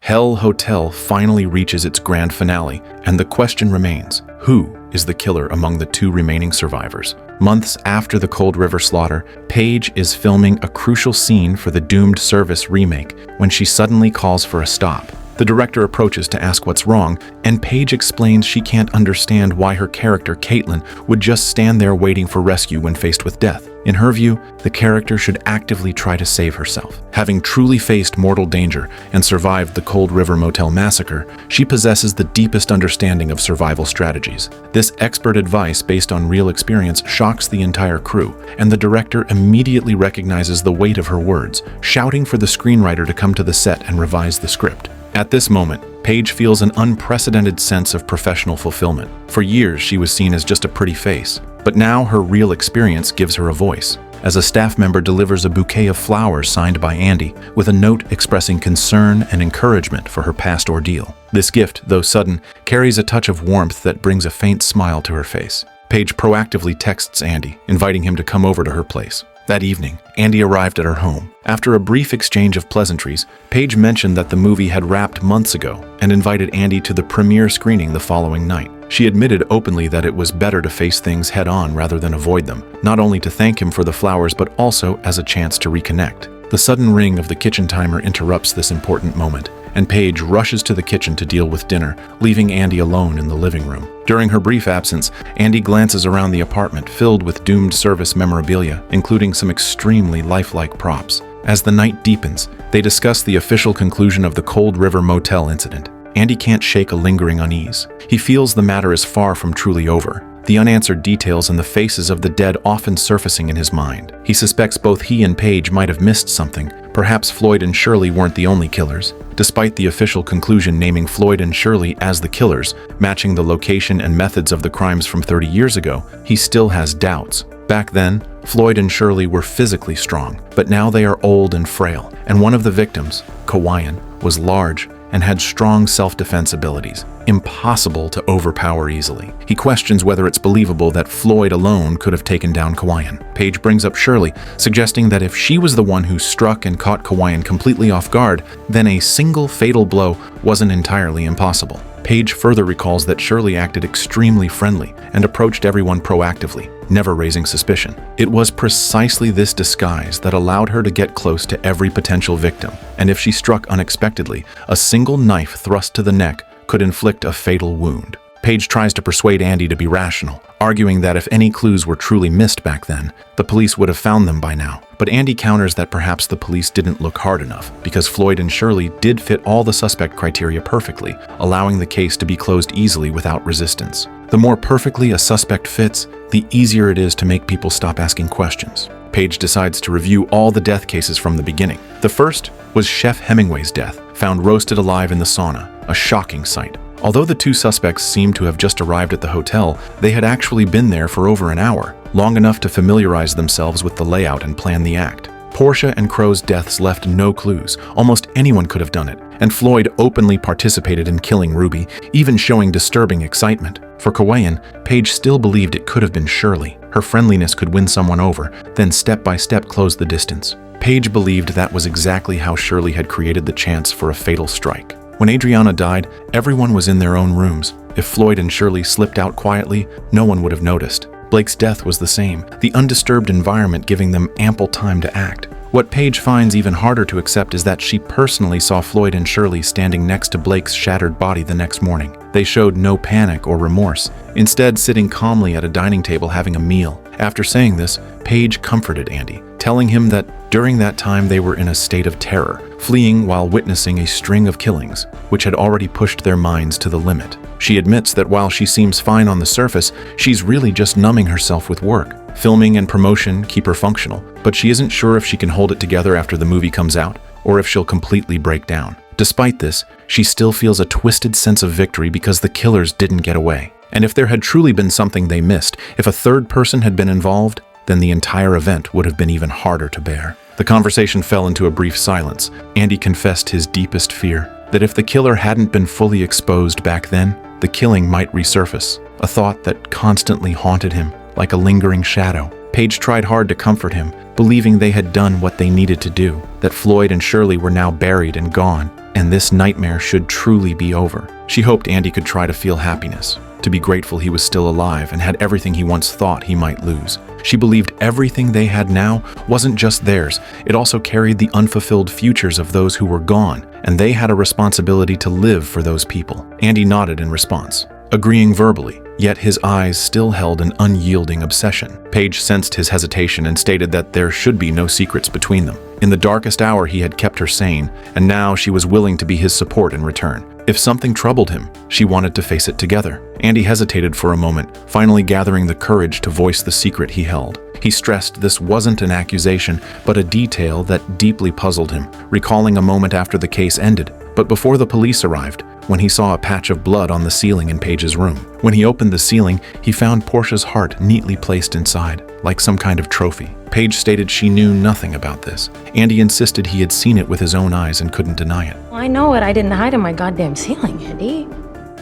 Hell Hotel finally reaches its grand finale, and the question remains, who is the killer among the two remaining survivors? Months after the Cold River slaughter, Paige is filming a crucial scene for the doomed service remake when she suddenly calls for a stop. The director approaches to ask what's wrong, and Paige explains she can't understand why her character, Caitlin, would just stand there waiting for rescue when faced with death. In her view, the character should actively try to save herself. Having truly faced mortal danger and survived the Cold River Motel massacre, she possesses the deepest understanding of survival strategies. This expert advice based on real experience shocks the entire crew, and the director immediately recognizes the weight of her words, shouting for the screenwriter to come to the set and revise the script. At this moment, Paige feels an unprecedented sense of professional fulfillment. For years, she was seen as just a pretty face, but now her real experience gives her a voice. As a staff member delivers a bouquet of flowers signed by Andy, with a note expressing concern and encouragement for her past ordeal. This gift, though sudden, carries a touch of warmth that brings a faint smile to her face. Paige proactively texts Andy, inviting him to come over to her place. That evening, Andy arrived at her home. After a brief exchange of pleasantries, Paige mentioned that the movie had wrapped months ago and invited Andy to the premiere screening the following night. She admitted openly that it was better to face things head-on rather than avoid them, not only to thank him for the flowers but also as a chance to reconnect. The sudden ring of the kitchen timer interrupts this important moment, and Paige rushes to the kitchen to deal with dinner, leaving Andy alone in the living room. During her brief absence, Andy glances around the apartment filled with doomed service memorabilia, including some extremely lifelike props. As the night deepens, they discuss the official conclusion of the Cold River Motel incident. Andy can't shake a lingering unease. He feels the matter is far from truly over, the unanswered details and the faces of the dead often surfacing in his mind. He suspects both he and Paige might have missed something. Perhaps Floyd and Shirley weren't the only killers. Despite the official conclusion naming Floyd and Shirley as the killers, matching the location and methods of the crimes from 30 years ago, he still has doubts. Back then, Floyd and Shirley were physically strong, but now they are old and frail, and one of the victims, Kawayan, was large and had strong self-defense abilities, impossible to overpower easily. He questions whether it's believable that Floyd alone could have taken down Kawayan. Paige brings up Shirley, suggesting that if she was the one who struck and caught Kawayan completely off guard, then a single fatal blow wasn't entirely impossible. Paige further recalls that Shirley acted extremely friendly and approached everyone proactively, never raising suspicion. It was precisely this disguise that allowed her to get close to every potential victim, and if she struck unexpectedly, a single knife thrust to the neck could inflict a fatal wound. Paige tries to persuade Andy to be rational, arguing that if any clues were truly missed back then, the police would have found them by now. But Andy counters that perhaps the police didn't look hard enough, because Floyd and Shirley did fit all the suspect criteria perfectly, allowing the case to be closed easily without resistance. The more perfectly a suspect fits, the easier it is to make people stop asking questions. Paige decides to review all the death cases from the beginning. The first was Chef Hemingway's death, found roasted alive in the sauna, a shocking sight. Although the two suspects seemed to have just arrived at the hotel, they had actually been there for over an hour, long enough to familiarize themselves with the layout and plan the act. Portia and Crow's deaths left no clues. Almost anyone could have done it, and Floyd openly participated in killing Ruby, even showing disturbing excitement. For Kawayan, Paige still believed it could have been Shirley. Her friendliness could win someone over, then step by step close the distance. Paige believed that was exactly how Shirley had created the chance for a fatal strike. When Adriana died, everyone was in their own rooms. If Floyd and Shirley slipped out quietly, no one would have noticed. Blake's death was the same, the undisturbed environment giving them ample time to act. What Paige finds even harder to accept is that she personally saw Floyd and Shirley standing next to Blake's shattered body the next morning. They showed no panic or remorse, instead sitting calmly at a dining table having a meal. After saying this, Paige comforted Andy, telling him that during that time they were in a state of terror, fleeing while witnessing a string of killings, which had already pushed their minds to the limit. She admits that while she seems fine on the surface, she's really just numbing herself with work. Filming and promotion keep her functional, but she isn't sure if she can hold it together after the movie comes out, or if she'll completely break down. Despite this, she still feels a twisted sense of victory because the killers didn't get away. And if there had truly been something they missed, if a third person had been involved, then the entire event would have been even harder to bear. The conversation fell into a brief silence. Andy confessed his deepest fear, that if the killer hadn't been fully exposed back then, the killing might resurface, a thought that constantly haunted him, like a lingering shadow. Paige tried hard to comfort him, believing they had done what they needed to do, that Floyd and Shirley were now buried and gone. and this nightmare should truly be over. She hoped Andy could try to feel happiness, to be grateful he was still alive and had everything he once thought he might lose. She believed everything they had now wasn't just theirs, it also carried the unfulfilled futures of those who were gone, and they had a responsibility to live for those people. Andy nodded in response, agreeing verbally, yet his eyes still held an unyielding obsession. Paige sensed his hesitation and stated that there should be no secrets between them. In the darkest hour he had kept her sane, and now she was willing to be his support in return. If something troubled him, she wanted to face it together. Andy hesitated for a moment, finally gathering the courage to voice the secret he held. He stressed this wasn't an accusation, but a detail that deeply puzzled him, recalling a moment after the case ended, but before the police arrived, when he saw a patch of blood on the ceiling in Paige's room. When he opened the ceiling, he found Portia's heart neatly placed inside, like some kind of trophy. Paige stated she knew nothing about this. Andy insisted he had seen it with his own eyes and couldn't deny it. Well, I know it. I didn't hide in my goddamn ceiling, Andy.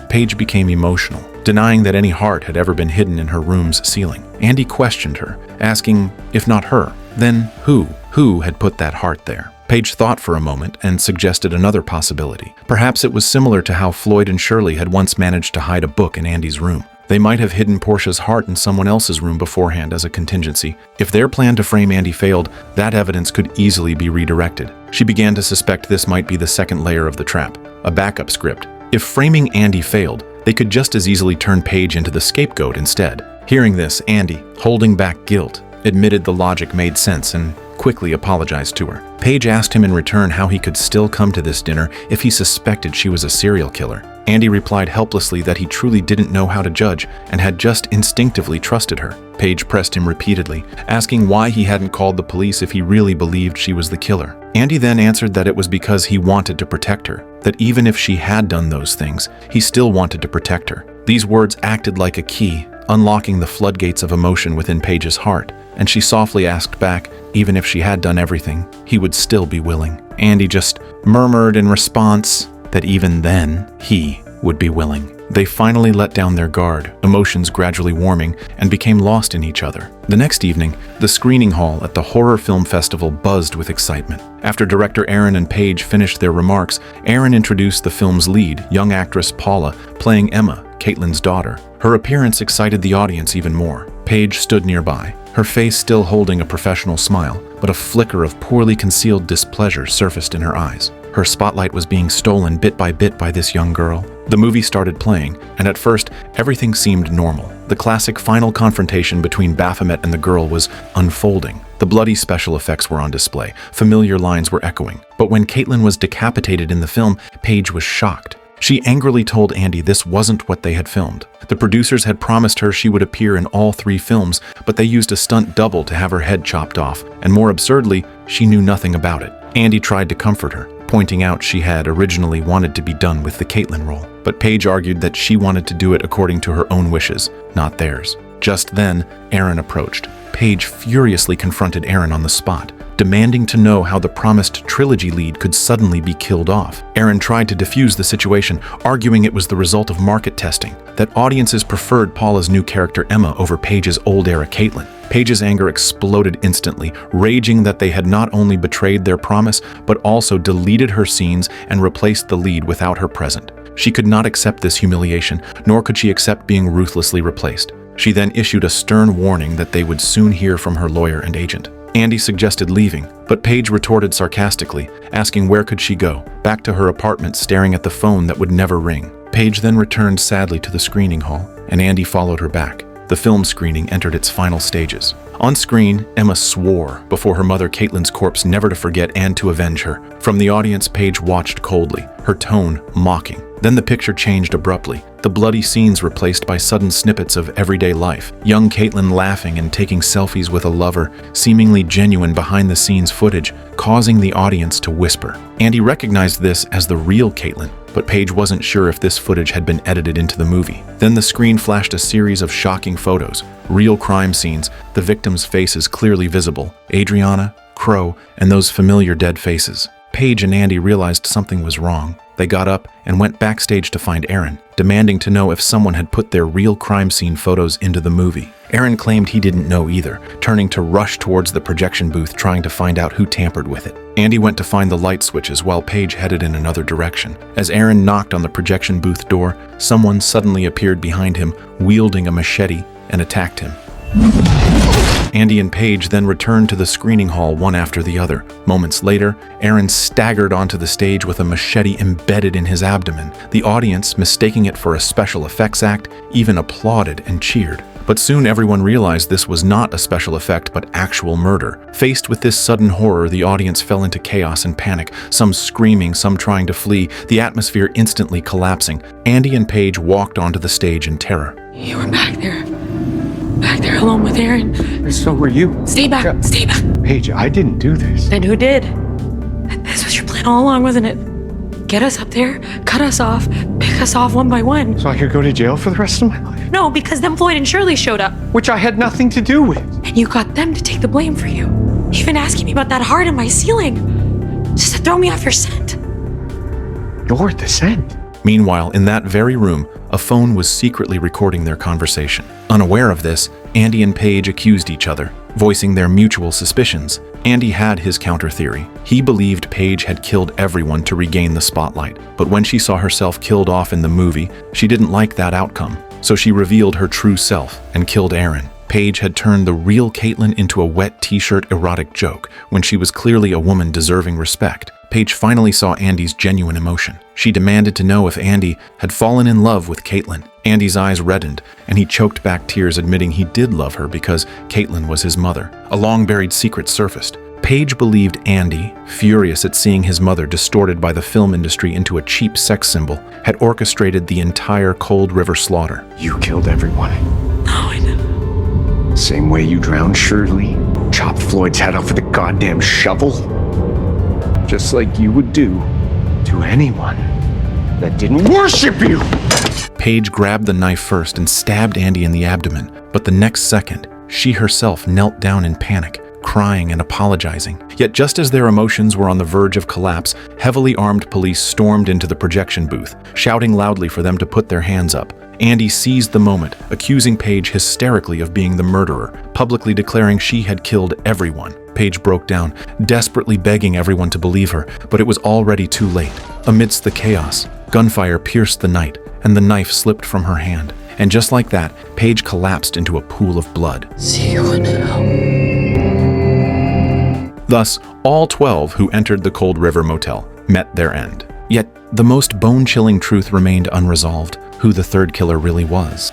Paige became emotional, denying that any heart had ever been hidden in her room's ceiling. Andy questioned her, asking, if not her, then who? Who had put that heart there? Paige thought for a moment and suggested another possibility. Perhaps it was similar to how Floyd and Shirley had once managed to hide a book in Andy's room. They might have hidden Portia's heart in someone else's room beforehand as a contingency. If their plan to frame Andy failed, that evidence could easily be redirected. She began to suspect this might be the second layer of the trap, a backup script. If framing Andy failed, they could just as easily turn Paige into the scapegoat instead. Hearing this, Andy, holding back guilt, admitted the logic made sense and quickly apologized to her. Paige asked him in return how he could still come to this dinner if he suspected she was a serial killer. Andy replied helplessly that he truly didn't know how to judge and had just instinctively trusted her. Paige pressed him repeatedly, asking why he hadn't called the police if he really believed she was the killer. Andy then answered that it was because he wanted to protect her, that even if she had done those things, he still wanted to protect her. These words acted like a key, unlocking the floodgates of emotion within Paige's heart, and she softly asked back, even if she had done everything, he would still be willing. Andy just murmured in response that even then, he would be willing. They finally let down their guard, emotions gradually warming, and became lost in each other. The next evening, the screening hall at the horror film festival buzzed with excitement. After director Aaron and Paige finished their remarks, Aaron introduced the film's lead, young actress Paula, playing Emma, Caitlin's daughter. Her appearance excited the audience even more. Paige stood nearby, her face still holding a professional smile, but a flicker of poorly concealed displeasure surfaced in her eyes. Her spotlight was being stolen bit by this young girl. The movie started playing, and at first, everything seemed normal. The classic final confrontation between Baphomet and the girl was unfolding. The bloody special effects were on display. Familiar lines were echoing. But when Caitlin was decapitated in the film, Paige was shocked. She angrily told Andy this wasn't what they had filmed. The producers had promised her she would appear in all 3 films, but they used a stunt double to have her head chopped off, and more absurdly, she knew nothing about it. Andy tried to comfort her, pointing out she had originally wanted to be done with the Caitlin role, but Paige argued that she wanted to do it according to her own wishes, not theirs. Just then, Aaron approached. Paige furiously confronted Aaron on the spot, demanding to know how the promised trilogy lead could suddenly be killed off. Aaron tried to defuse the situation, arguing it was the result of market testing, that audiences preferred Paula's new character Emma over Paige's old-era Caitlin. Paige's anger exploded instantly, raging that they had not only betrayed their promise, but also deleted her scenes and replaced the lead without her present. She could not accept this humiliation, nor could she accept being ruthlessly replaced. She then issued a stern warning that they would soon hear from her lawyer and agent. Andy suggested leaving, but Paige retorted sarcastically, asking where could she go, back to her apartment staring at the phone that would never ring. Paige then returned sadly to the screening hall, and Andy followed her back. The film screening entered its final stages. On screen, Emma swore before her mother Caitlin's corpse never to forget and to avenge her. From the audience, Paige watched coldly, her tone mocking. Then the picture changed abruptly, the bloody scenes replaced by sudden snippets of everyday life. Young Caitlin laughing and taking selfies with a lover, seemingly genuine behind-the-scenes footage, causing the audience to whisper. Andy recognized this as the real Caitlin, but Paige wasn't sure if this footage had been edited into the movie. Then the screen flashed a series of shocking photos, real crime scenes, the victims' faces clearly visible, Adriana, Crow, and those familiar dead faces. Paige and Andy realized something was wrong. They got up and went backstage to find Aaron, demanding to know if someone had put their real crime scene photos into the movie. Aaron claimed he didn't know either, turning to rush towards the projection booth trying to find out who tampered with it. Andy went to find the light switches while Paige headed in another direction. As Aaron knocked on the projection booth door, someone suddenly appeared behind him, wielding a machete, and attacked him. Andy and Paige then returned to the screening hall one after the other. Moments later, Aaron staggered onto the stage with a machete embedded in his abdomen. The audience, mistaking it for a special effects act, even applauded and cheered. But soon everyone realized this was not a special effect but actual murder. Faced with this sudden horror, the audience fell into chaos and panic, some screaming, some trying to flee, the atmosphere instantly collapsing. Andy and Paige walked onto the stage in terror. You were back there alone with Aaron. So were you. Stay back, stay back. Paige, I didn't do this. Then who did? This was your plan all along, wasn't it? Get us up there, cut us off, pick us off one by one. So I could go to jail for the rest of my life? No, because then Floyd and Shirley showed up. Which I had nothing to do with. And you got them to take the blame for you. Even asking me about that heart in my ceiling. Just to throw me off your scent. You're the scent. Meanwhile, in that very room, a phone was secretly recording their conversation. Unaware of this, Andy and Paige accused each other, voicing their mutual suspicions. Andy had his counter theory. He believed Paige had killed everyone to regain the spotlight. But when she saw herself killed off in the movie, she didn't like that outcome. So she revealed her true self and killed Aaron. Paige had turned the real Caitlin into a wet t-shirt erotic joke when she was clearly a woman deserving respect. Paige finally saw Andy's genuine emotion. She demanded to know if Andy had fallen in love with Caitlin. Andy's eyes reddened, and he choked back tears, admitting he did love her because Caitlin was his mother. A long-buried secret surfaced. Paige believed Andy, furious at seeing his mother distorted by the film industry into a cheap sex symbol, had orchestrated the entire Cold River slaughter. You killed everyone. No, I know. Same way you drowned Shirley, chopped Floyd's head off with a goddamn shovel. Just like you would do to anyone that didn't worship you. Paige grabbed the knife first and stabbed Andy in the abdomen, but the next second, she herself knelt down in panic, crying and apologizing. Yet just as their emotions were on the verge of collapse, heavily armed police stormed into the projection booth, shouting loudly for them to put their hands up. Andy seized the moment, accusing Paige hysterically of being the murderer, publicly declaring she had killed everyone. Paige broke down, desperately begging everyone to believe her, but it was already too late. Amidst the chaos, gunfire pierced the night, and the knife slipped from her hand. And just like that, Paige collapsed into a pool of blood. See you now. Thus, all 12 who entered the Cold River Motel met their end. Yet, the most bone-chilling truth remained unresolved: who the third killer really was.